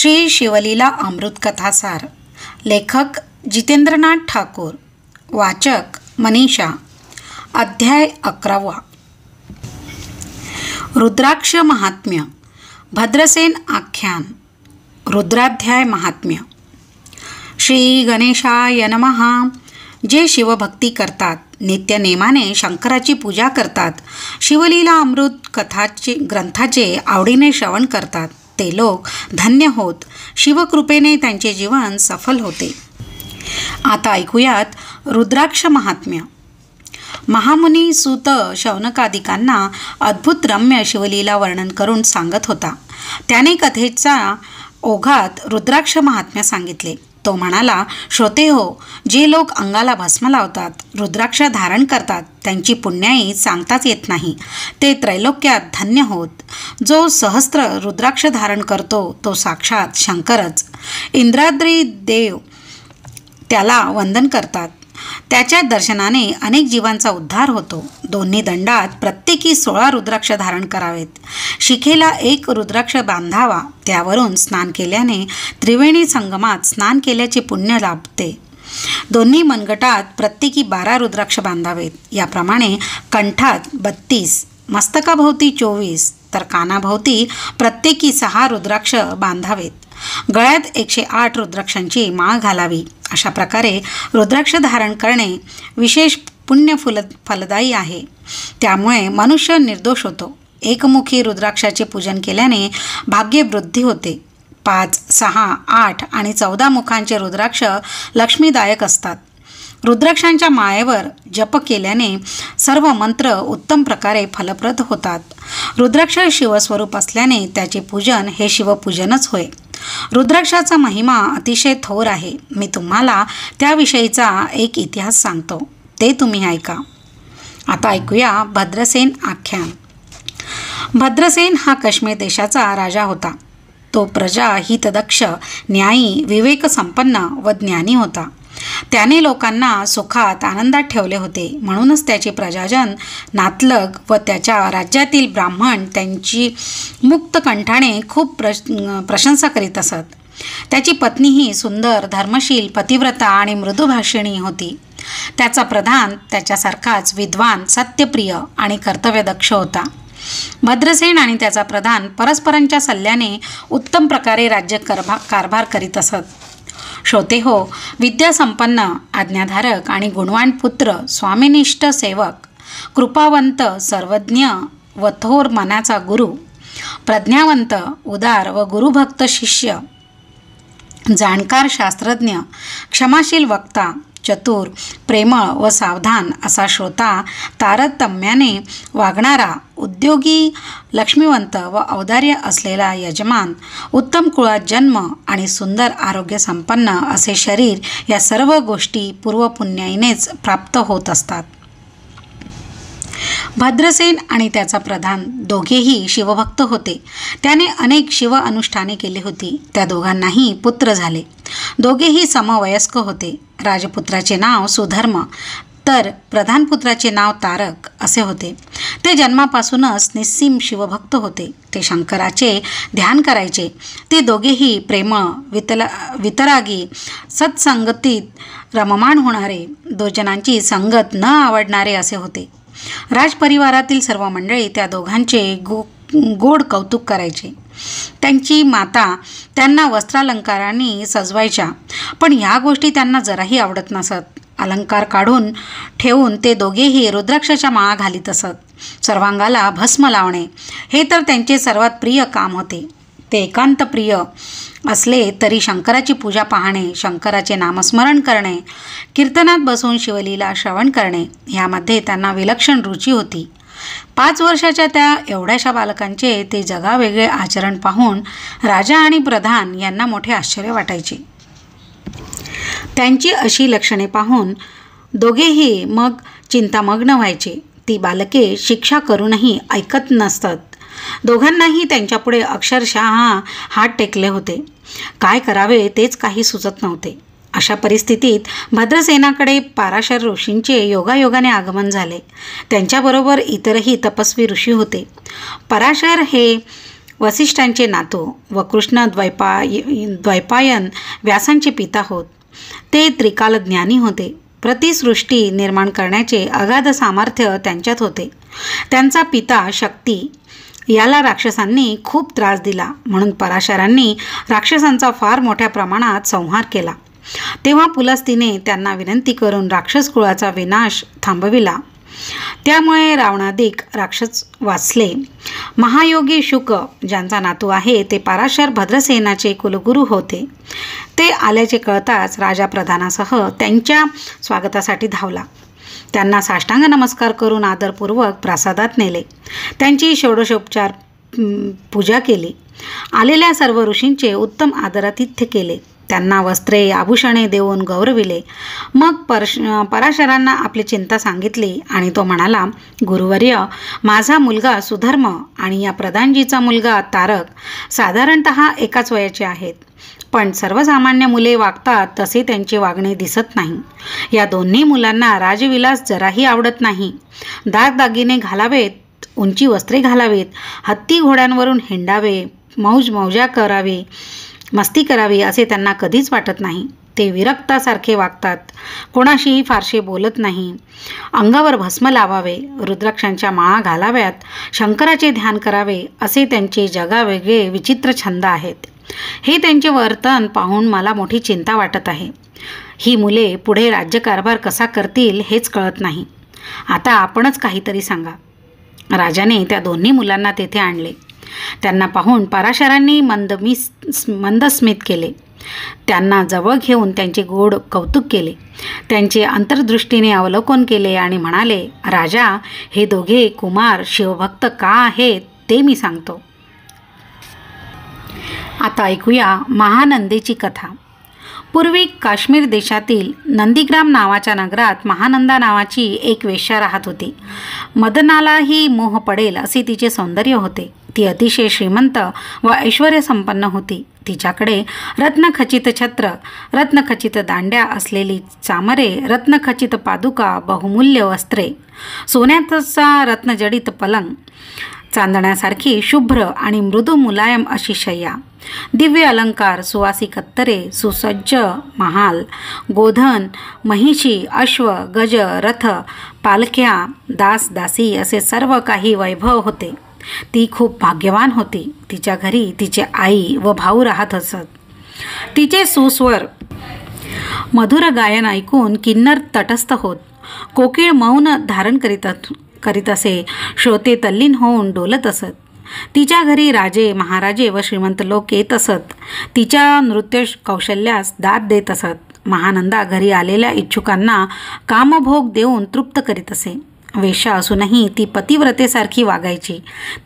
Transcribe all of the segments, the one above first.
श्री शिवलीला अमृत कथासार. लेखक जितेंद्रनाथ ठाकूर. वाचक मनीषा. अध्याय 11. रुद्राक्ष महात्म्य. भद्रसेन आख्यान. रुद्राध्याय महात्म्य. श्री गणेशाय नमः. जे शिवभक्ती करतात, नित्य नेमाने शंकराची पूजा करतात, शिवलीला अमृत कथाचे ग्रंथाचे आवडीने श्रवण करतात, ते लोक धन्य होत. शिवकृपेने त्यांचे जीवन सफल होते. आता ऐकूयात रुद्राक्ष महात्म्य. महामुनी सूत शौनकादिकांना अद्भुत रम्य शिवलीला वर्णन करून सांगत होता. त्याने कथेचा ओघात रुद्राक्ष महात्म्य सांगितले. तो म्हणाला, श्रोते हो, जे लोक अंगाला भस्म लावतात, रुद्राक्ष धारण करतात, त्यांची पुण्याई सांगताच येत नाही. ते त्रैलोक्यात धन्य होत. जो सहस्त्र रुद्राक्ष धारण करतो तो साक्षात शंकरच. इंद्राद्री देव त्याला वंदन करतात. त्याच्या दर्शनाने अनेक जीवांचा उद्धार होतो. दोन्ही दंडात प्रत्येकी 16 रुद्राक्ष धारण करावेत. शिखेला 1 रुद्राक्ष बांधावा. त्यावरून स्नान केल्याने त्रिवेणी संगमात स्नान केल्याचे पुण्य लाभते. दोन्ही मनगटात प्रत्येकी 12 रुद्राक्ष बांधावेत. याप्रमाणे कंठात 32, मस्तकाभोवती 24 तर कानाभोवती प्रत्येकी 6 रुद्राक्ष बांधावेत. गळ्यात 108 रुद्राक्षांची माळ घालावी. अशा प्रकारे रुद्राक्ष धारण करणे विशेष पुण्य फलदायी आहे. त्यामुळे मनुष्य निर्दोष होतो. एकमुखी रुद्राक्षाचे पूजन केल्याने भाग्यवृद्धी होते. 5, 6, 8 आणि 14 मुखांचे रुद्राक्ष लक्ष्मीदायक असतात. रुद्राक्षांच्या माळेवर जप केल्याने सर्व मंत्र उत्तम प्रकारे फलप्रद होतात. रुद्राक्ष शिवस्वरूप असल्याने त्याचे पूजन हे शिवपूजनच होय. रुद्राक्षाचा महिमा अतिशय थोर आहे. मी तुम्हाला त्याविषयीचा एक इतिहास सांगतो, ते तुम्ही ऐका. आता ऐकूया भद्रसेन आख्यान. भद्रसेन हा काश्मीर देशाचा राजा होता. तो प्रजा हितदक्ष, न्यायी, विवेकसंपन्न व ज्ञानी होता. त्याने लोकांना सुखात आनंदात ठेवले होते. म्हणूनच त्याचे प्रजाजन, नातलग व त्याच्या राज्यातील ब्राह्मण त्यांची मुक्त कंठाने खूप प्रशंसा करीत असत. त्याची पत्नीही सुंदर, धर्मशील, पतिव्रता आणि मृदुभाषिणी होती. त्याचा प्रधान त्याच्यासारखाच विद्वान, सत्यप्रिय आणि कर्तव्यदक्ष होता. भद्रसेन आणि त्याचा प्रधान परस्परांच्या सल्ल्याने उत्तम प्रकारे राज्य कारभार करीत असत. श्रोते हो, विद्यासंपन्न, आज्ञाधारक आणि गुणवान पुत्र, स्वामिनिष्ठ सेवक, कृपावंत, सर्वज्ञ व थोर मनाचा गुरु, प्रज्ञावंत, उदार व गुरुभक्त शिष्य, जाणकार शास्त्रज्ञ, क्षमाशील वक्ता, चतुर, प्रेमळ व सावधान असा श्रोता, तारतम्याने वागणारा, उद्योगी, लक्ष्मीवंत व औदार्य असलेला यजमान, उत्तम कुळात जन्म आणि सुंदर आरोग्य संपन्न असे शरीर, या सर्व गोष्टी पूर्वपुण्याईनेच प्राप्त होत असतात. भद्रसेन आणि त्याचा प्रधान दोघेही शिवभक्त होते. त्याने अनेक शिव अनुष्ठाने केली होती. त्या दोघांनाही पुत्र झाले. दोघेही समवयस्क होते. राजपुत्राचे नाव सुधर्म तर प्रधानपुत्राचे नाव तारक असे होते. ते जन्मापासूनच निस्सीम शिवभक्त होते. ते शंकराचे ध्यान करायचे. ते दोघेही प्रेमळ, वितरागी, सत्संगतीत रममाण होणारे, दोजनांची संगत न आवडणारे असे होते. राजपरिवारातील सर्व मंडळी त्या दोघांचे गोड कौतुक करायचे. त्यांची माता त्यांना वस्त्रालंकारांनी सजवायच्या, पण ह्या गोष्टी त्यांना जराही आवडत नसत. अलंकार काढून ठेवून ते दोघेही रुद्राक्षाच्या माळा घालीत असत. सर्वांगाला भस्म लावणे हे तर त्यांचे सर्वात प्रिय काम होते. ते एकांत प्रिय असले तरी शंकराची पूजा पाहणे, शंकराचे नामस्मरण करणे, कीर्तनात बसून शिवलीला श्रवण करणे ह्यामध्ये त्यांना विलक्षण रुची होती. 5 वर्षाच्या त्या एवढ्याशा बालकांचे ते जगावेगळे आचरण पाहून राजा आणि प्रधान यांना मोठे आश्चर्य वाटायचे. त्यांची अशी लक्षणे पाहून दोघेही मग चिंतामग्न व्हायचे. ती बालके शिक्षा करूनही ऐकत नसत. दोघांनाही त्यांच्यापुढे अक्षरशः हात टेकले होते. काय करावे तेच काही सुचत नव्हते. अशा परिस्थितीत भद्रसेनाकडे पाराशर ऋषींचे योगायोगाने आगमन झाले. त्यांच्याबरोबर इतरही तपस्वी ऋषी होते. पराशर हे वसिष्ठांचे नातू व कृष्ण द्वैपायन व्यासांचे पिता होत. ते त्रिकाल ज्ञानी होते. प्रतिसृष्टी निर्माण करण्याचे अगाध सामर्थ्य त्यांच्यात होते. त्यांचा पिता शक्ती याला राक्षसांनी खूप त्रास दिला, म्हणून पराशरांनी राक्षसांचा फार मोठ्या प्रमाणात संहार केला. तेव्हा पुलस्तीने त्यांना विनंती करून राक्षस कुळाचा विनाश थांबविला. त्यामुळे रावणाधिक राक्षस वाचले. महायोगी शुक ज्यांचा नातू आहे ते पराशर भद्रसेनाचे कुलगुरू होते. ते आल्याचे कळताच राजा प्रधानासह त्यांच्या स्वागतासाठी धावला. त्यांना साष्टांग नमस्कार करून आदरपूर्वक प्रासादात नेले. त्यांची षोडशोपचार पूजा केली. आलेल्या सर्व ऋषींचे उत्तम आदरातिथ्य केले. त्यांना वस्त्रे आभूषणे देऊन गौरविले. मग पराशरांना आपली चिंता सांगितली आणि तो म्हणाला, गुरुवर्य, माझा मुलगा सुधर्म आणि या प्रधानजीचा मुलगा तारक साधारणतः एकाच वयाचे आहेत, पण सर्वसामान्य मुले वागतात तसे त्यांचे वागणे दिसत नाही. या दोन्ही मुलांना राजविलास जराही आवडत नाही. दागदागिने घालावेत, उंची वस्त्रे घालावीत, हत्ती घोड्यांवरून हिंडावे, मौजा करावी, मस्ती करावी असे त्यांना कधीच वाटत नाही. ते विरक्तासारखे वागतात. कोणाशीही फारसे बोलत नाही. अंगावर भस्म लावावे, रुद्राक्षांच्या माळा घालाव्यात, शंकराचे ध्यान करावे असे त्यांचे जगावेगळे विचित्र छंद आहेत. हे त्यांचे वर्तन पाहून मला मोठी चिंता वाटत आहे. ही मुले पुढे राज्यकारभार कसा करतील हेच कळत नाही. आता आपणच काहीतरी सांगा. राजाने त्या दोन्ही मुलांना तेथे आणले. त्यांना पाहून पराशरांनी मंदस्मित केले. त्यांना जवळ घेऊन त्यांचे गोड कौतुक केले. त्यांचे अंतर्दृष्टीने अवलोकन केले आणि म्हणाले, राजा, हे दोघे कुमार शिवभक्त का आहेत ते मी सांगतो. आता ऐकूया महानंदेची कथा. पूर्वी काश्मीर देशातील नंदीग्राम नावाच्या नगरात महानंदा नावाची एक वेश्या राहत होती. मदनालाही मोह पडेल असे तिचे सौंदर्य होते. ती अतिशय श्रीमंत व ऐश्वर्यसंपन्न होती. तिच्याकडे रत्नखचित छत्र, रत्नखचित दांड्या असलेली चामरे, रत्नखचित पादुका, बहुमूल्य वस्त्रे, सोन्याचा रत्नजडित पलंग, चांदण्यासारखी शुभ्र आणि मृदू मुलायम अशी शय्या, दिव्य अलंकार, सुवासिक अत्तरे, सुसज्ज महाल, गोधन, महिषी, अश्व, गज, रथ, पालख्या, दास दासी असे सर्व काही वैभव होते. ती खूप भाग्यवान होती. तिच्या घरी तिचे आई व भाऊ राहत असत. तिचे सुस्वर मधुर गायन ऐकून किन्नर तटस्थ होत. कोकिळ मौन धारण करीत असे. श्रोते तल्लीन होऊन डोलत असत. तिच्या घरी राजे, महाराजे व श्रीमंत लोक येत असत. तिच्या नृत्य कौशल्यास दाद देत असत. महानंदा घरी आलेल्या इच्छुकांना कामभोग देऊन तृप्त करीत असे. वेश्या असूनही ती पतिव्रतेसारखी वागायची.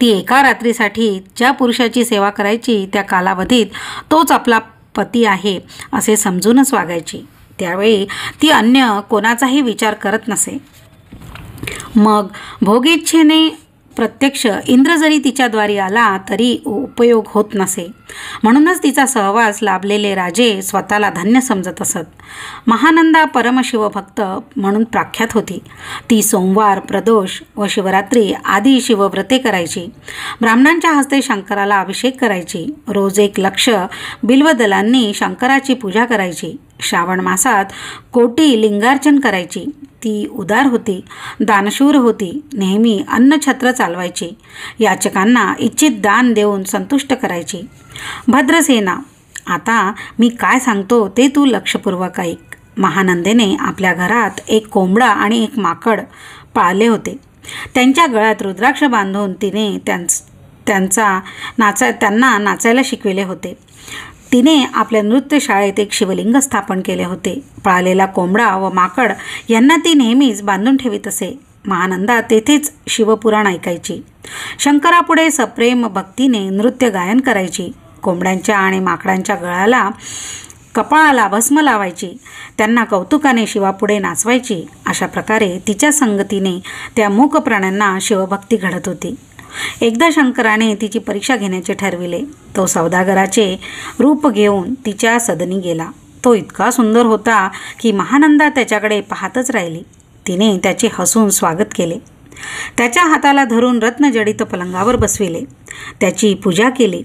ती एका रात्रीसाठी ज्या पुरुषाची सेवा करायची त्या कालावधीत तोच आपला पती आहे असे समजूनच वागायची. त्यावेळी ती अन्य कोणाचाही विचार करत नसे. मग भोगेच्छेने प्रत्यक्ष इंद्र जरी तिच्याद्वारी आला तरी उपयोग होत नसे. म्हणूनच तिचा सहवास लाभलेले राजे स्वतःला धन्य समजत असत. महानंदा परमशिवभक्त म्हणून प्रख्यात होती. ती सोमवार, प्रदोष व शिवरात्री आदी शिवव्रते करायची. ब्राह्मणांच्या हस्ते शंकराला अभिषेक करायची. रोज 1 लक्ष बिल्वदलांनी शंकराची पूजा करायची. श्रावण मासात कोटी लिंगार्चन करायची. ती उदार होती, दानशूर होती. नेहमी अन्नछत्र चालवायची. याचकांना इच्छित दान देऊन संतुष्ट करायची. भद्रसेना, आता मी काय सांगतो ते तू लक्षपूर्वक ऐक. महानंदेने आपल्या घरात 1 कोंबडा आणि 1 माकड पाळले होते. त्यांच्या गळ्यात रुद्राक्ष बांधून तिने त्यांना नाचायला शिकविले होते. तिने आपल्या नृत्यशाळेत 1 शिवलिंग स्थापन केले होते. पाळलेला कोंबडा व माकड यांना ती नेहमीच बांधून ठेवीत असे. महानंदा तेथेच शिवपुराण ऐकायची. शंकरापुढे सप्रेम भक्तीने नृत्य गायन करायची. कोंबड्यांच्या आणि माकडांच्या गळ्याला कपाळाला भस्म लावायची. त्यांना कौतुकाने शिवापुढे नाचवायची. अशा प्रकारे तिच्या संगतीने त्या मूक प्राण्यांना शिवभक्ती घडत होती. एकदा शंकराने तिची परीक्षा घेण्याचे ठरविले. तो सौदागराचे रूप घेऊन तिच्या सदनी गेला. तो इतका सुंदर होता की महानंदा त्याच्याकडे पाहतच राहिली. तिने त्याचे हसून स्वागत केले. त्याच्या हाताला धरून रत्नजडित पलंगावर बसविले. त्याची पूजा केली.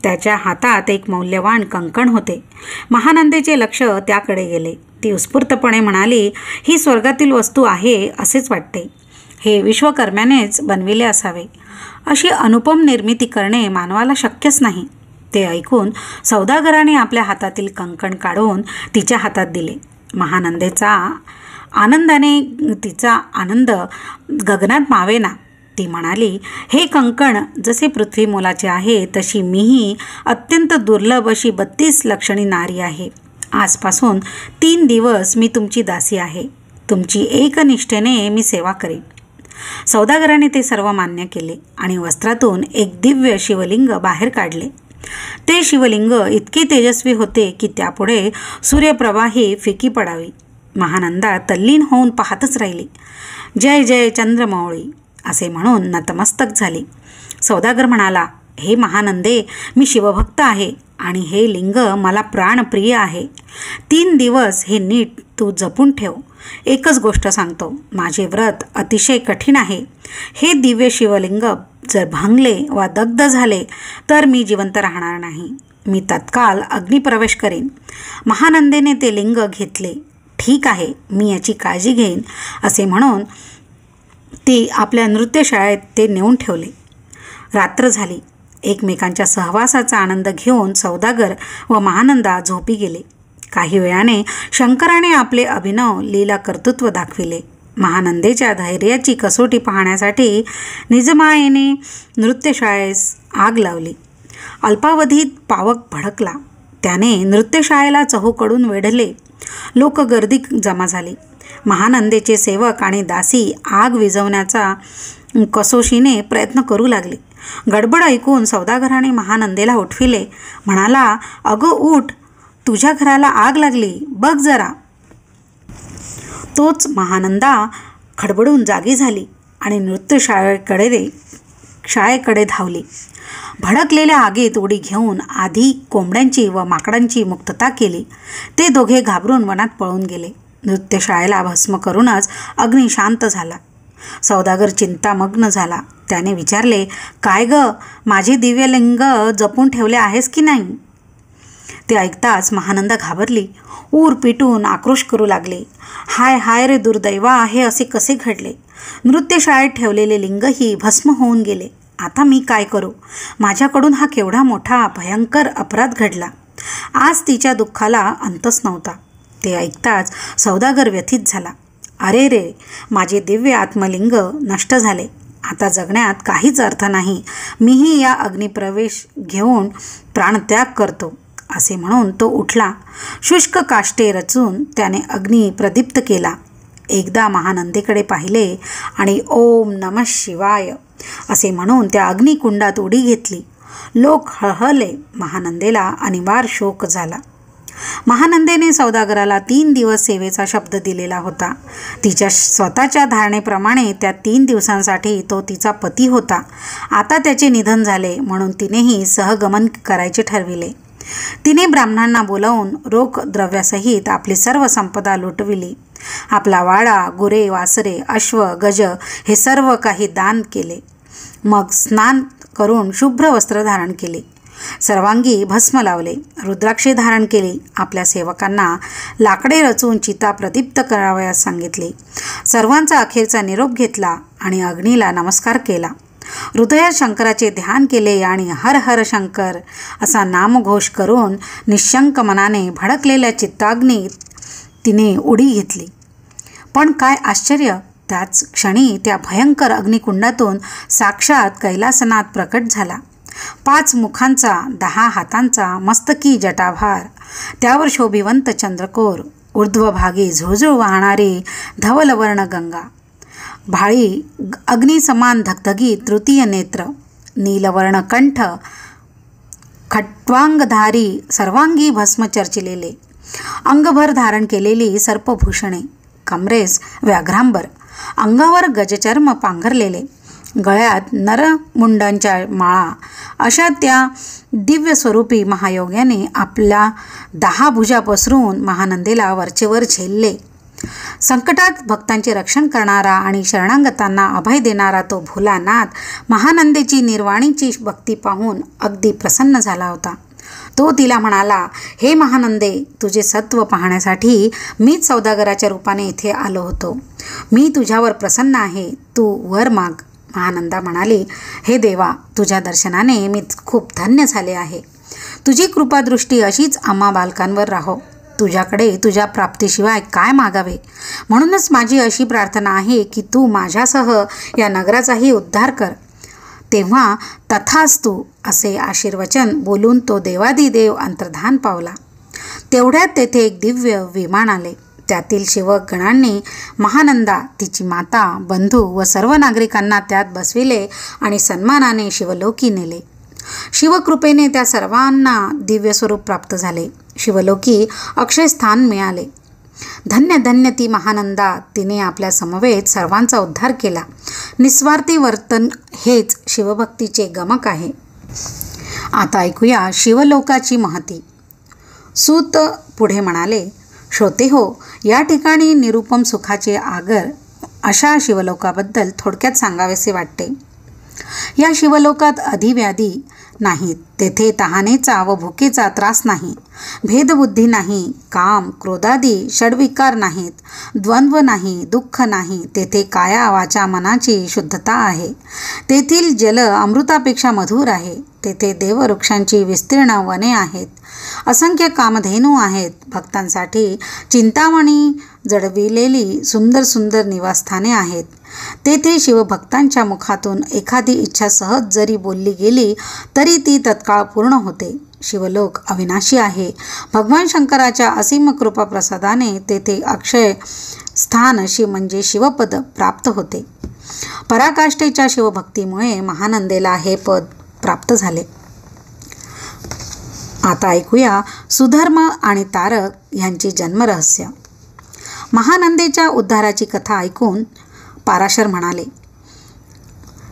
त्याच्या हातात एक मौल्यवान कंकण होते. महानंदेचे लक्ष त्याकडे गेले. ती उत्स्फूर्तपणे म्हणाली, ही स्वर्गातील वस्तू आहे असेच वाटते. हे विश्वकर्म्यानेच बनविले असावे. अशी अनुपम निर्मिती करणे मानवाला शक्यच नाही. ते ऐकून सौदागराने आपल्या हातातील कंकण काढून तिच्या हातात दिले. महानंदेचा आनंदाने तिचा आनंद गगनात मावेना. ती म्हणाली, हे कंकण जसे पृथ्वी मोलाचे आहे तशी मीही अत्यंत दुर्लभ अशी 32 लक्षणी नारी आहे. आजपासून 3 दिवस मी तुमची दासी आहे. तुमची एकनिष्ठेने मी सेवा करीन. सौदागराने ते सर्व मान्य केले आणि वस्त्रातून एक दिव्य शिवलिंग बाहेर काढले. ते शिवलिंग इतके तेजस्वी होते की त्यापुढे सूर्यप्रभाही फिकी पडावी. महानंदा तल्लीन होऊन पाहतच राहिली. जय जय चंद्रमौळी असे म्हणून नतमस्तक झाली. सौदागर म्हणाला, हे महानंदे, मी शिवभक्त आहे आणि हे लिंग मला प्राणप्रिय आहे. 3 दिवस हे नीट तू जपून ठेव. एकच गोष्ट सांगतो, माझे व्रत अतिशय कठीण आहे. हे दिव्य शिवलिंग जर भांगले वा दग्ध झाले तर मी जिवंत राहणार नाही. मी तत्काल अग्निप्रवेश करेन. महानंदेने ते लिंग घेतले. ठीक आहे, मी याची काळजी घेईन असे म्हणून ती आपल्या नृत्यशाळेत ते नेऊन ठेवले. रात्र झाली. एकमेकांच्या सहवासाचा आनंद घेऊन सौदागर व महानंदा झोपी गेले. काही वेळाने शंकराने आपले अभिनव लीला कर्तृत्व दाखविले. महानंदेच्या धैर्याची कसोटी पाहण्यासाठी निजमायेने नृत्यशाळेस आग लावली. अल्पावधीत पावक भडकला. त्याने नृत्यशाळेला चहूकडून वेढले. लोक गर्दी जमा झाली. महानंदेचे सेवक आणि दासी आग विझवण्याचा कसोशीने प्रयत्न करू लागले. गडबड ऐकून सौदागराने महानंदेला उठविले. म्हणाला, अगं उठ, तुझ्या घराला आग लागली, बघ जरा. तोच महानंदा खडबडून जागी झाली आणि शाळेकडे धावली. भडकलेल्या आगीत उडी घेऊन आधी कोंबड्यांची व माकडांची मुक्तता केली. ते दोघे घाबरून वनात पळून गेले. नृत्यशाळेला भस्म करूनच अग्नी शांत झाला. सौदागर चिंतामग्न झाला. त्याने विचारले, काय ग, माझे दिव्यलिंग जपून ठेवले आहेस की नाही? ते ऐकताच महानंदा घाबरली. ऊर पिटून आक्रोश करू लागले. हाय हाय रे दुर्दैवा, हे असे कसे घडले? नृत्यशाळेत ठेवलेले लिंगही भस्म होऊन गेले. आता मी काय करू? माझ्याकडून हा केवढा मोठा भयंकर अपराध घडला. आज तिच्या दुःखाला अंतच नव्हता. ते ऐकताच सौदागर व्यथित झाला. अरे रे, माझे दिव्य आत्मलिंग नष्ट झाले. आता जगण्यात काहीच अर्थ नाही. मीही या अग्निप्रवेश घेऊन प्राणत्याग करतो असे म्हणून तो उठला. शुष्क काष्टे रचून त्याने अग्नी प्रदीप्त केला. एकदा महानंदेकडे पाहिले आणि ओम नमः शिवाय असे म्हणून त्या अग्निकुंडात उडी घेतली. लोक हळहळले. महानंदेला अनिवार्य शोक झाला. महानंदेने सौदागराला 3 दिवस सेवेचा शब्द दिलेला होता. तिच्या स्वतःच्या धारणेप्रमाणे त्या 3 दिवसांसाठी तो तिचा पती होता. आता त्याचे निधन झाले म्हणून तिनेही सहगमन करायचे ठरविले. तिने ब्राह्मणांना बोलावून रोख द्रव्यासहित आपली सर्व संपदा लुटविली. आपला वाडा, गुरे, वासरे, अश्व, गज हे सर्व काही दान केले. मग स्नान करून शुभ्र वस्त्र धारण केले. सर्वांगी भस्म लावले. रुद्राक्षे धारण केली. आपल्या सेवकांना लाकडे रचून चिता प्रदीप्त करावयास सांगितले. सर्वांचा अखेरचा निरोप घेतला आणि अग्नीला नमस्कार केला. हृदयात शंकराचे ध्यान केले आणि हर हर शंकर असा नामघोष करून निशंक मनाने भडकलेल्या चित्ताग्नीत तिने उडी घेतली. पण काय आश्चर्य, त्याच क्षणी त्या भयंकर अग्निकुंडातून साक्षात कैलासनाथ प्रकट झाला. 5 मुखांचा, 10 हातांचा, मस्तकी जटाभार, त्यावर शोभिवंत चंद्रकोर, ऊर्ध्वभागी झुळझुळ वाहणारी धवलवर्ण गंगा, भाळी अग्निसमान धगधगी तृतीय नेत्र, नीलवर्ण कंठ, खट्वांगधारी सर्वांगी भस्म चर्चिलेले, अंगभर धारण केलेली सर्पभूषणे, कमरेस व्याघ्रांबर, अंगावर गजचर्म पांघरलेले, गळ्यात नरमुंडांच्या माळा, अशा त्या दिव्य स्वरूपी महायोग्याने आपल्या 10 भुजा पसरून महानंदेला वरचेवर झेलले. संकटात भक्तांचे रक्षण करणारा आणि शरणागतांना अभय देणारा तो भोलानाथ महानंदेची निर्वाणीची भक्ती पाहून अगदी प्रसन्न झाला होता. तो तिला म्हणाला, हे महानंदे, तुझे सत्व पाहण्यासाठी मीच सौदागराच्या रूपाने इथे आलो होतो. मी तुझ्यावर प्रसन्न आहे. तू वर माग. महानंदा म्हणाली, हे देवा, तुझ्या दर्शनाने मी खूप धन्य झाले आहे. तुझी कृपादृष्टी अशीच आम्हा बालकांवर राहो. तुझ्याकडे तुझ्या प्राप्तीशिवाय काय मागावे. म्हणूनच माझी अशी प्रार्थना आहे की तू माझ्यासह या नगराचाही उद्धार कर. तेव्हा तथास्तु असे आशीर्वचन बोलून तो देवादिदेव अंतर्धान पावला. तेवढ्यात तेथे एक दिव्य विमान आले. त्यातील शिवगणांनी महानंदा, तिची माता, बंधू व सर्व नागरिकांना त्यात बसविले आणि सन्मानाने शिवलोकी नेले. शिवकृपेने त्या सर्वांना दिव्य स्वरूप प्राप्त झाले. शिवलोकी अक्षय स्थान मिळाले. धन्य धन्य ती महानंदा, तिने आपल्या समवेत सर्वांचा उद्धार केला. निस्वार्थी वर्तन हेच शिवभक्तीचे गमक आहे. आता ऐकूया शिवलोकाची महती. सूत पुढे म्हणाले, श्रोते हो, या ठिकाणी निरुपम सुखाचे आगर अशा शिवलोकाबद्दल थोडक्यात सांगावेसे वाटते. या शिवलोकात अधिव्याधी नाहीत. तेथे तहानेचा व भुकेचा त्रास नाही. भेदबुद्धी नाही. काम क्रोधादी षड्विकार नाहीत. द्वंद्व नाही. दुःख नाही. तेथे काया वाचा मनाची शुद्धता आहे. तेथील जल अमृतापेक्षा मधुर आहे. तेथे देववृक्षांची विस्तीर्ण वने आहेत. असंख्य कामधेनू आहेत. भक्तांसाठी चिंतामणी जडविलेली सुंदर सुंदर निवासस्थाने आहेत. तेथे शिवभक्तांच्या मुखातून एखादी इच्छा सहज जरी बोलली गेली तरी ती तत्काळ पूर्ण होते. शिवलोक अविनाशी आहे. भगवान शंकराच्या असीम कृपा प्रसादाने तेथे अक्षय स्थान अशी म्हणजे शिवपद प्राप्त होते. पराकाष्ठेच्या शिवभक्तीमुळे महानंदेला हे पद प्राप्त झाले. आता ऐकूया सुधर्म आणि तारक यांचे जन्मरहस्य. महानंदेच्या उद्धाराची कथा ऐकून पाराशर म्हणाले,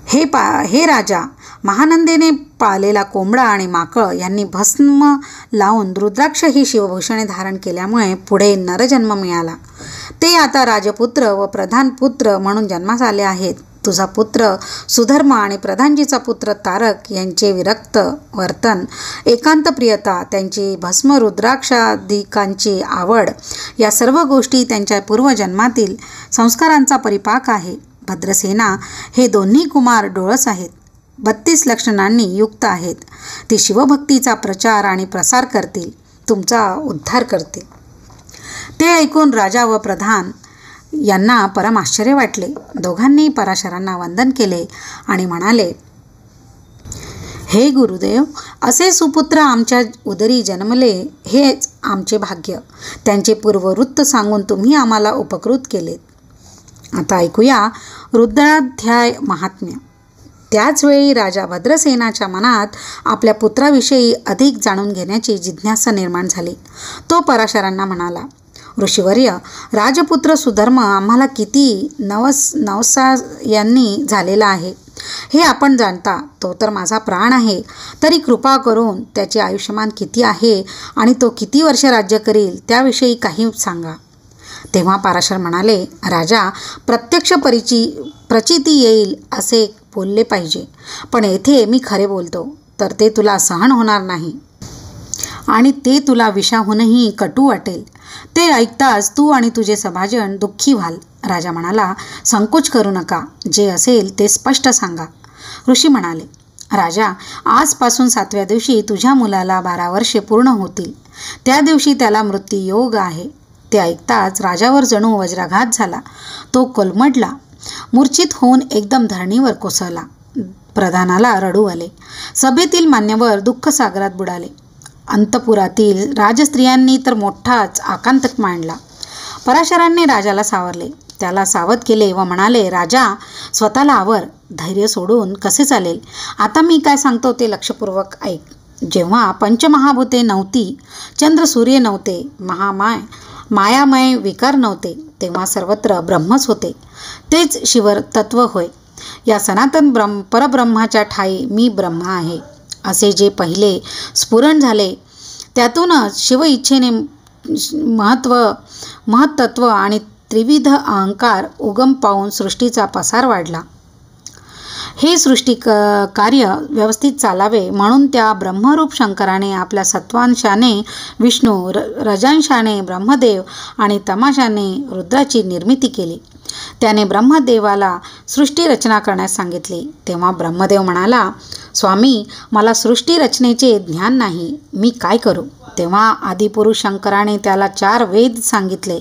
हे राजा, महानंदेने पाळलेला कोंबडा आणि माकळ यांनी भस्म लावून रुद्राक्ष ही शिवभूषणे धारण केल्यामुळे पुढे नरजन्म मिळाला. ते आता राजपुत्र व प्रधानपुत्र म्हणून जन्मास आले आहेत. तुझा पुत्र सुधर्म आणि प्रधानजीचा पुत्र तारक यांचे विरक्त वर्तन, एकांत प्रियता, त्यांची भस्म रुद्राक्षादिकांची आवड या सर्व गोष्टी त्यांच्या पूर्वजन्मातील संस्कारांचा परिपाक आहे. भद्रसेना हे दोन्ही कुमार डोळस आहेत. 32 लक्षणांनी युक्त आहेत. ती शिवभक्तीचा प्रचार आणि प्रसार करतील. तुमचा उद्धार करतील. ते ऐकून राजा व प्रधान यांना परम आश्चर्य वाटले. दोघांनी पराशरांना वंदन केले आणि म्हणाले, हे गुरुदेव, असे सुपुत्र आमच्या उदरी जन्मले हेच आमचे भाग्य. त्यांचे पूर्ववृत्त सांगून तुम्ही आम्हाला उपकृत केलेत. आता ऐकूया रुद्राध्याय महात्म्य. त्याचवेळी राजा भद्रसेनाच्या मनात आपल्या पुत्राविषयी अधिक जाणून घेण्याची जिज्ञासा निर्माण झाली. तो पराशरांना म्हणाला, ऋषीवर्य, राजपुत्र सुधर्म आम्हाला किती नवसायांनी झालेला आहे हे आपण जाणता. तो तर माझा प्राण आहे. तरी कृपा करून त्याचे आयुष्यमान किती आहे आणि तो किती वर्ष राज्य करील त्याविषयी काही सांगा. तेव्हा पाराशर म्हणाले, राजा, प्रत्यक्ष प्रचिती येईल असे बोलले पाहिजे. पण येथे मी खरे बोलतो तर ते तुला सहन होणार नाही आणि ते तुला विषाहूनही कटू वाटेल. ते ऐकताच तू आणि तुझे सभाजन दुःखी व्हाल. राजा म्हणाला, संकोच करू नका. जे असेल ते स्पष्ट सांगा. ऋषी म्हणाले, राजा, आजपासून 7व्या दिवशी तुझ्या मुलाला 12 वर्षे पूर्ण होतील. त्या दिवशी त्याला मृत्यूयोग आहे. ते ऐकताच राजावर जणू वज्राघात झाला. तो कोलमडला. मूर्छित होऊन एकदम धरणीवर कोसळला. प्रधानाला रडू आले. सभेतील मान्यवर दुःखसागरात बुडाले. अंतपुरातील राजस्त्रियांनी तर मोठाच आकांतक मांडला. पराशरांनी राजाला सावरले. त्याला सावध केले व म्हणाले, राजा, स्वतःला आवर. धैर्य सोडून कसे चालेल. आता मी काय सांगतो ते लक्षपूर्वक ऐक. जेव्हा पंचमहाभूते नव्हती, चंद्र सूर्य नव्हते, मायामय विकार नव्हते, तेव्हा सर्वत्र ब्रह्मच होते. तेच शिवतत्व होय. या सनातन परब्रह्माच्या ठाई मी ब्रह्म आहे असे जे पहिले स्फुरण झाले, त्यातूनच शिव इच्छेने महत्त्व महत्त्व आणि त्रिविध अहंकार उगम पाहून सृष्टीचा पसार वाढला. हे सृष्टी कार्य व्यवस्थित चालावे म्हणून त्या ब्रह्मरूप शंकराने आपल्या सत्वांशाने विष्णू, रजांशाने ब्रह्मदेव आणि तमाशाने रुद्राची निर्मिती केली. त्याने ब्रह्मदेवाला सृष्टी रचना करण्यास सांगितली. तेव्हा ब्रह्मदेव म्हणाला, स्वामी, मला सृष्टी रचनेचे ज्ञान नाही, मी काय करू? तेव्हा आदिपुरुष शंकराने त्याला 4 वेद सांगितले.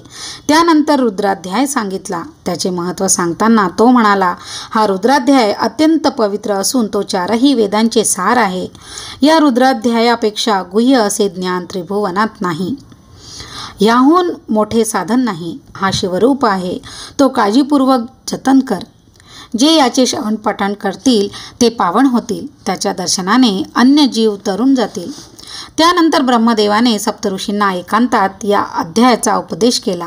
त्यानंतर रुद्राध्याय सांगितला. त्याचे महत्त्व सांगताना तो म्हणाला, हा रुद्राध्याय अत्यंत पवित्र असून तो 4ही वेदांचे सार आहे. या रुद्राध्यायापेक्षा गुह्य असे ज्ञान त्रिभुवनात नाही. याहून मोठे साधन नाही. हा शिवरूप आहे, तो काळजीपूर्वक जतन कर. जे याचे श्रवण पठण करतील ते पावन होतील. त्याच्या दर्शनाने अन्य जीव तरून जातील. त्यानंतर ब्रह्मदेवाने सप्तऋषींना एकांतात या अध्यायाचा उपदेश केला.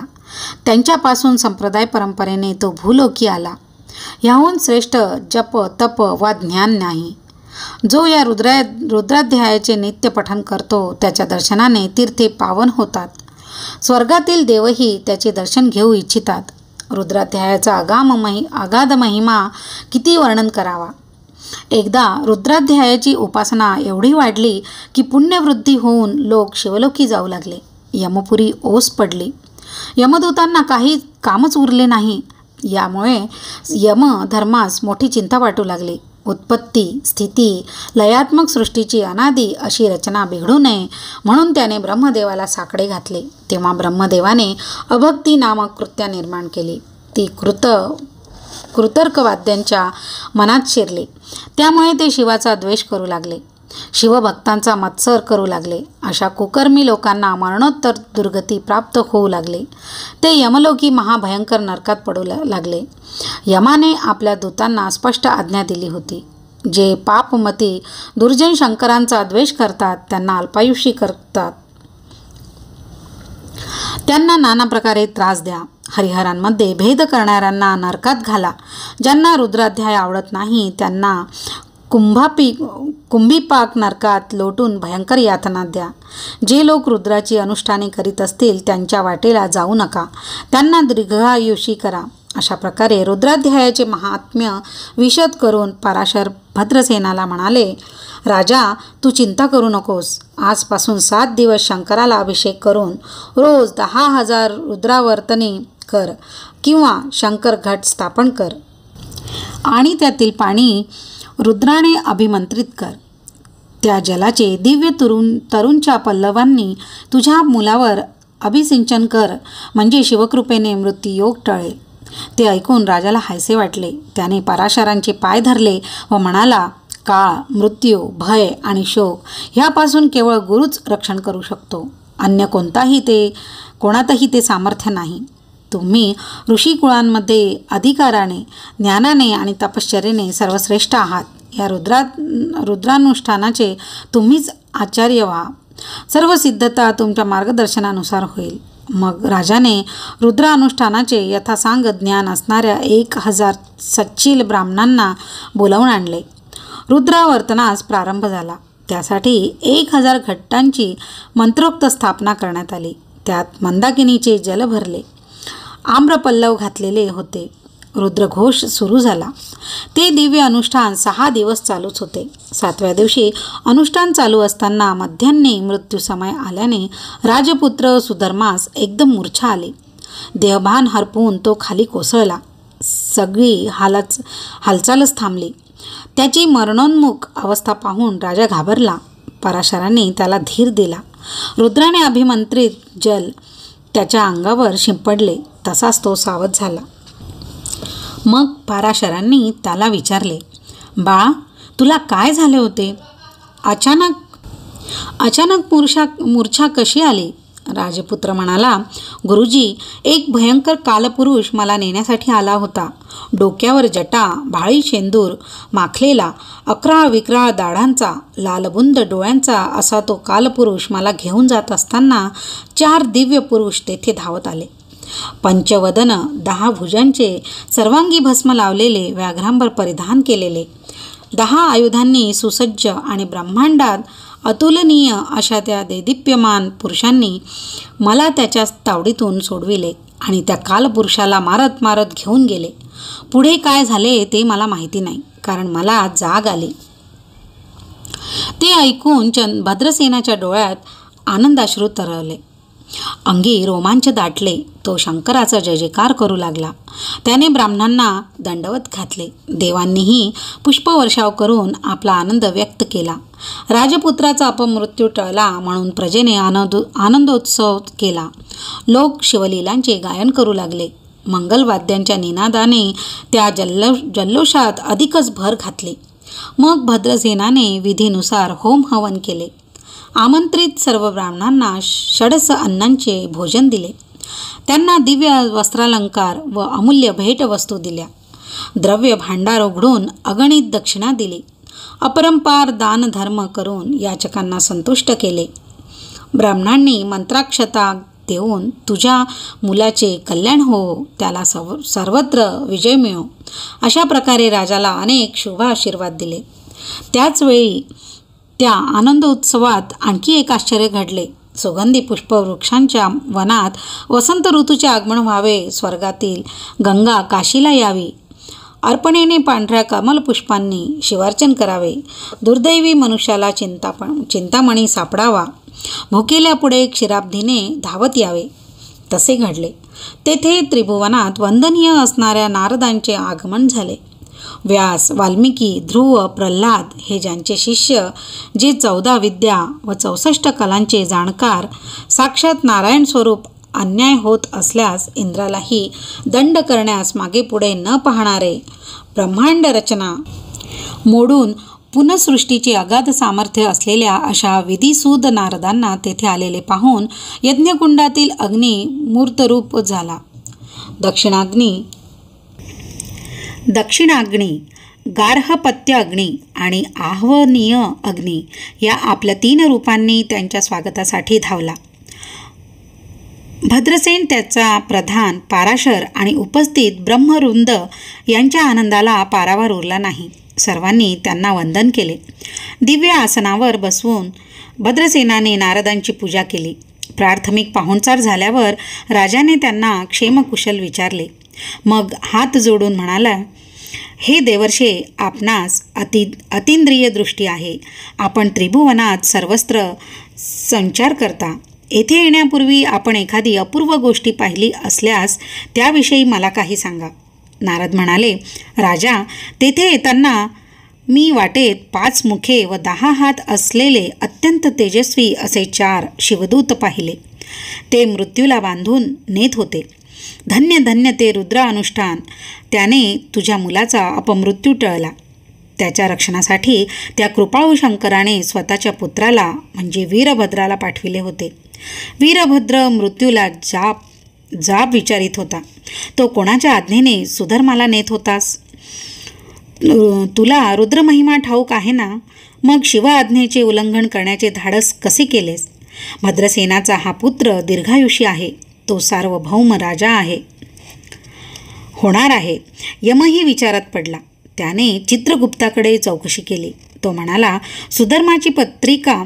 त्यांच्यापासून संप्रदाय परंपरेने तो भूलोकी आला. याहून श्रेष्ठ जप, तप वा ज्ञान नाही. जो या रुद्राध्यायाचे नित्य पठण करतो त्याच्या दर्शनाने तीर्थे पावन होतात. स्वर्गातील देवही त्याचे दर्शन घेऊ इच्छितात. रुद्राध्यायाचा अगाध महिमा किती वर्णन करावा. एकदा रुद्राध्यायाची उपासना एवढी वाढली की पुण्यवृद्धी होऊन लोक शिवलोकी जाऊ लागले. यमपुरी ओस पडली. यमदूतांना काही कामच उरले नाही. यामुळे यम धर्मास मोठी चिंता वाटू लागली. उत्पत्ती, स्थिती, लयात्मक सृष्टीची अनादी अशी रचना बिघडू नये म्हणून त्याने ब्रह्मदेवाला साकडे घातले. तेव्हा ब्रह्मदेवाने अभक्ती नामक कृत्या निर्माण केली. ती कृतर्कवाद्यांच्या मनात शिरली. त्यामुळे ते शिवाचा द्वेष करू लागले. शिवभक्तांचा मत्सर करू लागले. अशा कुकर्मी लोकांना मरणोत्तर दुर्गती प्राप्त होऊ लागले. ते यमलोकी महाभयंकर नरकात पडू लागले. यमाने आपल्या दूतांना स्पष्ट आज्ञा दिली होती, जे पापमती दुर्जन शंकरांचा द्वेष करतात त्यांना अल्पायुषी करतात. त्यांना नाना प्रकारे त्रास द्या. हरिहरांमध्ये भेद करणाऱ्यांना नरकात घाला. ज्यांना रुद्राध्याय आवडत नाही त्यांना कुंभीपाक नरकात लोटून भयंकर यातना द्या. जे लोक रुद्राची अनुष्ठाने करीत असतील त्यांच्या वाटेला जाऊ नका. त्यांना दीर्घायुषी करा. अशा प्रकारे रुद्राध्यायाचे महात्म्य विशद करून पराशर भद्रसेनाला म्हणाले, राजा, तू चिंता करू नकोस. आजपासून 7 दिवस शंकराला अभिषेक करून रोज 10,000 रुद्रावर्तने कर किंवा शंकर घट स्थापन कर आणि त्यातील पाणी रुद्राने अभिमंत्रित कर. त्या जलाचे दिव्य तरुणच्या पल्लवांनी तुझ्या मुलावर अभिसिंचन कर, म्हणजे शिवकृपेने मृत्यूयोग टळेल. ते ऐकून राजाला हायसे वाटले. त्याने पराशरांचे पाय धरले व म्हणाला, काळ, मृत्यू, भय आणि शोक ह्यापासून केवळ गुरुच रक्षण करू शकतो. अन्य कोणातही ते सामर्थ्य नाही. तुम्ही ऋषिकुळांमध्ये अधिकाराने, ज्ञानाने आणि तपश्चर्येने सर्वश्रेष्ठ आहात. या रुद्रानुष्ठानाचे तुम्हीच आचार्य व्हा. सर्व सिद्धता तुमच्या मार्गदर्शनानुसार होईल. मग राजाने रुद्रानुष्ठानाचे यथासांग ज्ञान असणाऱ्या 1000 सच्चील ब्राह्मणांना बोलावून आणले. रुद्रावर्तनास प्रारंभ झाला. त्यासाठी 1000 घट्टांची मंत्रोक्त स्थापना करण्यात आली. त्यात मंदाकिनीचे जल भरले. आम्रपल्लव घातलेले होते. रुद्रघोष सुरू झाला. ते दिव्य अनुष्ठान 6 दिवस चालूच होते. 7व्या दिवशी अनुष्ठान चालू असताना मध्यान्ही मृत्यू समय आल्याने राजपुत्र सुधर्मास एकदम मूर्छा आली. देहभान हरपून तो खाली कोसळला. सगळी हालचालच थांबली. त्याची मरणोन्मुख अवस्था पाहून राजा घाबरला. पराशरांनी त्याला धीर दिला. रुद्राने अभिमंत्रित जल त्याच्या अंगावर शिंपडले. तसाच तो सावध झाला. मग पराशरांनी त्याला विचारले, बाळा, तुला काय झाले होते? अचानक मूर्छा कशी आली? राजपुत्र म्हणाला, गुरुजी, एक भयंकर कालपुरुष मला नेण्यासाठी आला होता. डोक्यावर जटा, भाळी शेंदूर माखलेला, 11 विक्राळ दाढांचा, लालबुंद डोळ्यांचा असा तो कालपुरुष मला घेऊन जात असताना 4 दिव्य पुरुष तेथे धावत आले. पंचवदन, 10 भुजांचे, सर्वांगी भस्म लावलेले, व्याघ्रांबर परिधान केलेले, 10 आयुधांनी सुसज्ज आणि ब्रह्मांडात अतुलनीय अशा त्या देदीप्यमान पुरुषांनी मला त्याच्या तावडीतून सोडविले आणि त्या कालपुरुषाला मारत मारत घेऊन गेले. पुढे काय झाले ते मला माहिती नाही, कारण मला जाग आली. ते ऐकून भद्रसेनाच्या डोळ्यात आनंदाश्रू तरळले. अंगी रोमांच दाटले. तो शंकराचा जय जयकार करू लागला. त्याने ब्राह्मणांना दंडवत घातले. देवांनीही पुष्पवर्षाव करून आपला आनंद व्यक्त केला. राजपुत्राचा अपमृत्यू टळला म्हणून प्रजेने आनंदोत्सव केला. लोक शिवलीलांचे गायन करू लागले. मंगलवाद्यांच्या निनादाने त्या जल्लोषात अधिकच भर घातली. मग भद्रसेनाने विधीनुसार होम हवन केले. आमंत्रित सर्व ब्राह्मणांना षडस अन्नांचे भोजन दिले. त्यांना दिव्य वस्त्रालंकार व अमूल्य भेटवस्तू दिल्या. द्रव्य भांडार उघडून अगणित दक्षिणा दिली. अपरंपार दानधर्म करून याचकांना संतुष्ट केले. ब्राह्मणांनी मंत्राक्षता देऊन तुझ्या मुलाचे कल्याण हो, त्याला सर्वत्र विजय मिळो, अशा प्रकारे राजाला अनेक शुभ आशीर्वाद दिले. त्याचवेळी त्या आनंदोत्सवात आणखी एक आश्चर्य घडले. सुगंधी पुष्पवृक्षांच्या वनात वसंत ऋतूचे आगमन व्हावे. स्वर्गातील गंगा काशीला यावी. अर्पणेने पांढऱ्या कमलपुष्पांनी शिवार्चन करावे. दुर्दैवी मनुष्याला चिंतामणी सापडावा. भुकेल्यापुढे क्षीराब्धीने धावत यावे. तसे घडले. तेथे त्रिभुवनात वंदनीय असणाऱ्या नारदांचे आगमन झाले. व्यास, वाल्मिकी, ध्रुव, प्रल्हाद हे ज्यांचे शिष्य, जे 14 विद्या व 64 कलांचे जाणकार, साक्षात नारायण स्वरूप, अन्याय होत असल्यास इंद्रालाही दंड करण्यास मागे पुढे न पाहणारे, ब्रह्मांड रचना मोडून पुनःसृष्टीचे अगाध सामर्थ्य असलेल्या अशा विधिसूद नारदांना तेथे आलेले पाहून यज्ञकुंडातील अग्नी मूर्तरूप झाला. दक्षिणाग्नी, गार्हपत्य अग्नी आणि आह्वनीय अग्नी या आपल्या 3 रूपांनी त्यांच्या स्वागतासाठी धावला. भद्रसेन, त्याचा प्रधान, पाराशर आणि उपस्थित ब्रह्मवृंद यांच्या आनंदाला पारावार उरला नाही. सर्वांनी त्यांना वंदन केले. दिव्य आसनावर बसवून भद्रसेनाने नारदांची पूजा केली. प्राथमिक पाहुणचार झाल्यावर राजाने त्यांना क्षेमकुशल विचारले. मग हात जोडून म्हणाला, हे देवर्षे, आपणास अतींद्रिय दृष्टी आहे. आपण त्रिभुवनात सर्वत्र संचार करता. येथे येण्यापूर्वी आपण एखादी अपूर्व गोष्टी पाहिली असल्यास त्याविषयी मला काही सांगा. नारद म्हणाले, राजा, तेथे येताना मी वाटेत 5 मुखे व 10 हात असलेले अत्यंत तेजस्वी असे 4 शिवदूत पाहिले. ते मृत्यूला बांधून नेत होते. धन्य धन्य ते रुद्र अनुष्ठान. त्याने तुझ्या मुलाचा अपमृत्यू टळला. त्याच्या रक्षणासाठी त्या कृपाळू शंकराने स्वतःच्या पुत्राला म्हणजे वीरभद्राला पाठविले होते. वीरभद्र मृत्यूला जाब विचारित होता. तो कोणाच्या आज्ञेने सुधर्माला नेत होतास? तुला रुद्रमहिमा ठाऊक आहे ना? मग शिव आज्ञेचे उल्लंघन करण्याचे धाडस कसे केलेस? भद्रसेनाचा हा पुत्र दीर्घायुषी आहे. तो सार्वभौम राजा होणार आहे. यमही विचारात पडला. त्याने चित्रगुप्ताकडे चौकशी केली. तो म्हणाला, सुधर्माची पत्रिका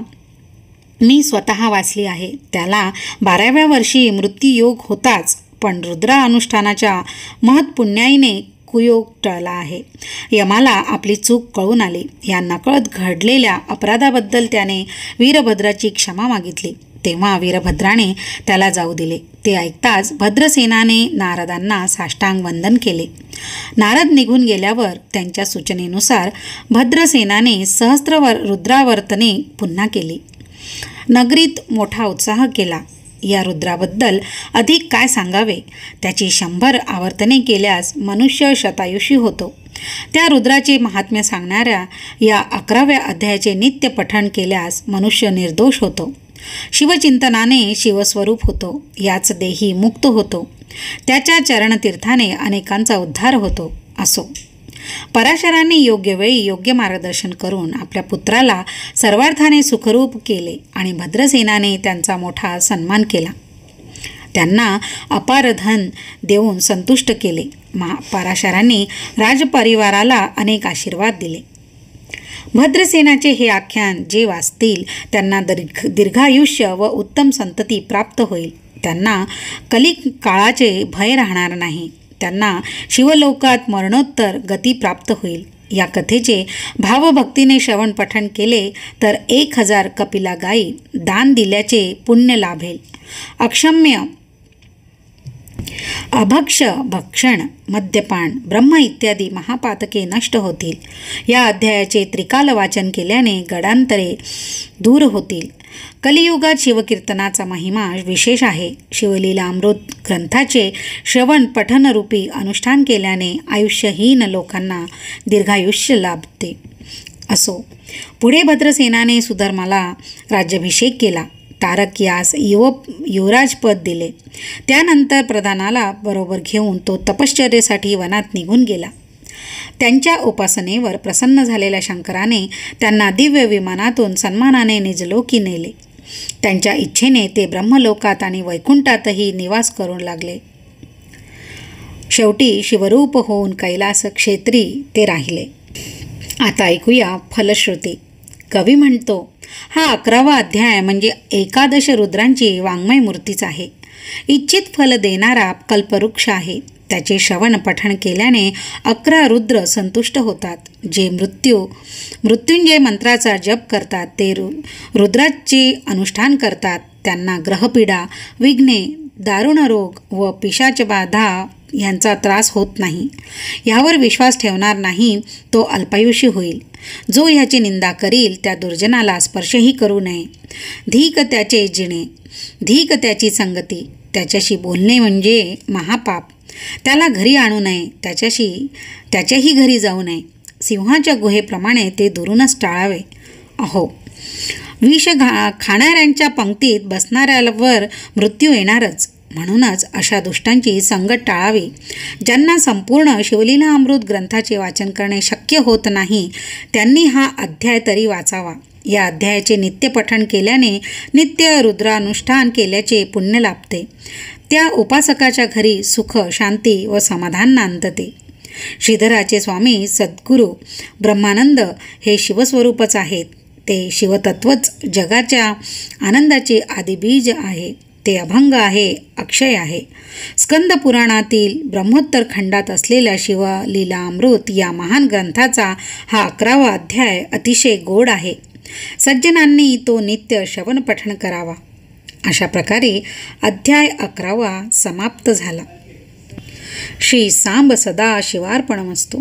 मी स्वतः वाचली आहे. त्याला 12व्या वर्षी मृत्यूयोग होताच, पण रुद्र अनुष्ठानाच्या महत्पुण्याईने कुयोग टळला आहे. यमाला आपली चूक कळून आली. या नकळत घडलेल्या अपराधाबद्दल त्याने वीरभद्राची क्षमा मागितली. तेव्हा वीरभद्राने त्याला जाऊ दिले. ते ऐकताच भद्रसेनाने नारदांना साष्टांग वंदन केले. नारद निघून गेल्यावर त्यांच्या सूचनेनुसार भद्रसेनाने रुद्रावर्तने पुन्हा केली. नगरीत मोठा उत्साह केला. या रुद्राबद्दल अधिक काय सांगावे? त्याची 100 आवर्तने केल्यास मनुष्य शतायुषी होतो. त्या रुद्राचे महात्म्य सांगणाऱ्या या 11व्या अध्यायाचे नित्य पठण केल्यास मनुष्य निर्दोष होतो. शिवचिंतनाने शिवस्वरूप होतो. याच देही मुक्त होतो. त्याच्या चरणतीर्थाने अनेकांचा उद्धार होतो. असो, पराशरांनी योग्य वेळी योग्य मार्गदर्शन करून आपल्या पुत्राला सर्वार्थाने सुखरूप केले आणि भद्रसेनाने त्यांचा मोठा सन्मान केला. त्यांना अपार धन देऊन संतुष्ट केले. पराशरांनी राजपरिवाराला अनेक आशीर्वाद दिले. भद्रसेनाचे हे आख्यान जे वाचतील त्यांना दीर्घायुष्य व उत्तम संतती प्राप्त होईल. त्यांना कलिकाळाचे भय राहणार नाही. त्यांना शिवलोकात मरणोत्तर गती प्राप्त होईल. या कथेचे भावभक्तीने श्रवण पठण केले तर 1000 कपिला गायी दान दिल्याचे पुण्य लाभेल. अक्षम्य, अभक्ष, भक्षण, मद्यपान, ब्रह्म इत्यादी महापातके नष्ट होतील. या अध्यायाचे त्रिकाल वाचन केल्याने गडांतरे दूर होतील. कलियुगात शिवकीर्तनाचा महिमा विशेष आहे. शिवलीलामृत ग्रंथाचे श्रवण पठनरूपी अनुष्ठान केल्याने आयुष्यहीन लोकांना दीर्घायुष्य लाभते. असो, पुढे भद्रसेनाने सुधर्माला राज्याभिषेक केला. तारक यास युवराजपद दिले. त्यानंतर प्रधानाला बरोबर घेऊन तो तपश्चर्येसाठी वनात निघून गेला. त्यांच्या उपासनेवर प्रसन्न झालेल्या शंकराने त्यांना दिव्य विमानातून सन्मानाने निजलोकी नेले. त्यांच्या इच्छेने ते ब्रह्मलोकात आणि वैकुंठातही निवास करू लागले. शेवटी शिवरूप होऊन कैलास क्षेत्री ते राहिले. आता ऐकूया फलश्रुती. कवी म्हणतो, हा 11वा अध्याय म्हणजे 11 रुद्रांची वाङ्मय मूर्तीच आहे. इच्छित फल देणारा कल्पवृक्ष आहे. त्याचे श्रवण पठण केल्याने 11 रुद्र संतुष्ट होतात. जे मृत्युंजय मंत्राचा जप करतात ते रुद्राचे अनुष्ठान करतात. त्यांना ग्रहपीडा, विघ्ने, दारुण रोग व पिशाचबाधा यांचा त्रास होत नाही. यावर विश्वास ठेवणार नाही तो अल्पायुषी होईल. जो ह्याची निंदा करील त्या दुर्जनाला स्पर्शही करू नये. धीक त्याचे जिणे, धीक त्याची संगती, त्याच्याशी बोलणे म्हणजे महापाप. त्याला घरी आणू नये, त्याच्याही घरी जाऊ नये. सिंहाच्या गुहेप्रमाणे ते दुरूनच टाळावे. अहो, विष खाणाऱ्यांच्या पंक्तीत बसणाऱ्यावर मृत्यू येणारच. म्हणूनच अशा दुष्टांची संगत टाळावी. ज्यांना संपूर्ण शिवलीला अमृत ग्रंथाचे वाचन करणे शक्य होत नाही त्यांनी हा अध्याय तरी वाचावा. या अध्यायाचे नित्य पठण केल्याने नित्य रुद्रानुष्ठान केल्याचे पुण्य लाभते. त्या उपासकाच्या घरी सुख, शांती व समाधान नांदते. श्रीधराचे स्वामी सद्गुरू ब्रह्मानंद हे शिवस्वरूपच आहेत. ते शिवतत्वच जगाच्या आनंदाचे आदिबीज आहे. ते अभंग आहे, अक्षय आहे. स्कंद पुराणातील ब्रह्मोत्तर खंडात असलेल्या शिवलीलामृत या महान ग्रंथाचा हा 11वा अध्याय अतिशय गोड आहे. सज्जनांनी तो नित्य श्रवण पठण करावा. अशा प्रकारे अध्याय 11वा समाप्त झाला. श्री सांब सदा शिवार्पणमस्तु.